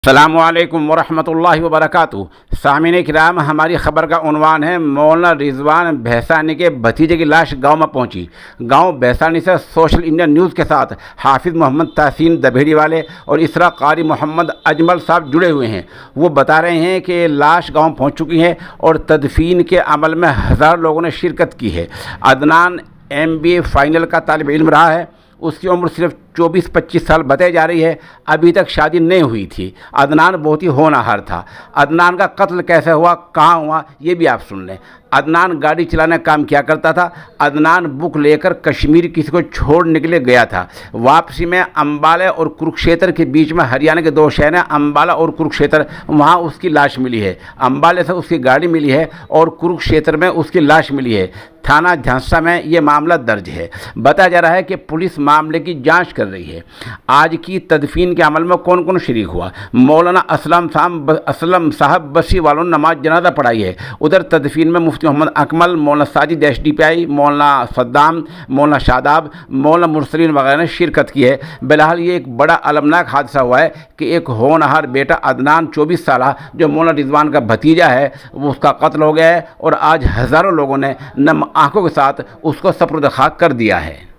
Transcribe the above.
السلام علیکم ورحمۃ اللہ وبرکاتہ۔ سامعین کرام، ہماری خبر کا عنوان ہے مولانا رضوان بھیسانی کے بھتیجے کی لاش گاؤں میں پہنچی۔ گاؤں بھیسانی سے سوشل انڈیا نیوز کے ساتھ حافظ محمد تحسین دبیڑی والے اور اسرا قاری محمد اجمل صاحب جڑے ہوئے ہیں۔ وہ بتا رہے ہیں کہ لاش گاؤں پہنچ چکی ہے اور تدفین کے عمل میں ہزاروں لوگوں نے شرکت کی ہے۔ عدنان MBA فائنل کا طالب علم رہا ہے۔ اس کی عمر صرف 24-25 سال بتائی جا رہی ہے۔ ابھی تک شادی نہیں ہوئی تھی۔ عدنان بہت ہی ہونہار تھا۔ عدنان کا قتل کیسے ہوا، کہاں ہوا، یہ بھی آپ سن لیں۔ عدنان گاڑی چلانے کا کام کیا کرتا تھا۔ عدنان بک لے کر کشمیر کسی کو چھوڑ نکلے گیا تھا۔ واپسی میں امبالہ اور کرکشیتر کے بیچ میں ہریانہ کے 2 شہر ہیں، امبالہ اور کرکشیتر، وہاں اس کی لاش ملی ہے۔ امبالہ سے اس کی گاڑی ملی ہے اور کرکشیتر میں اس کی لاش ملی ہے۔ تھانہ جھانسا میں یہ معاملہ درج ہے۔ بتایا جا رہا ہے کہ پولیس معاملے کی جانچ کر رہی ہے۔ آج کی تدفین کے عمل میں کون کون شریک ہوا؟ مولانا اسلم صاحب بسی والوں نے نماز جنازہ پڑھائی ہے۔ ادھر تدفین میں مفتی محمد اکمل، مولانا ساجد SDP، مولانا صدام، مولانا شاداب، مولانا مرسلین وغیرہ نے شرکت کی ہے۔ بہرحال یہ ایک بڑا المناک حادثہ ہوا ہے کہ ایک ہونہار بیٹا عدنان 24 سالہ جو مولانا رضوان کا بھتیجہ ہے، وہ اس کا قتل ہو گیا ہے اور آج ہزاروں لوگوں نے نم آنکھوں کے ساتھ اس کو سپرد خاک کر دیا ہے۔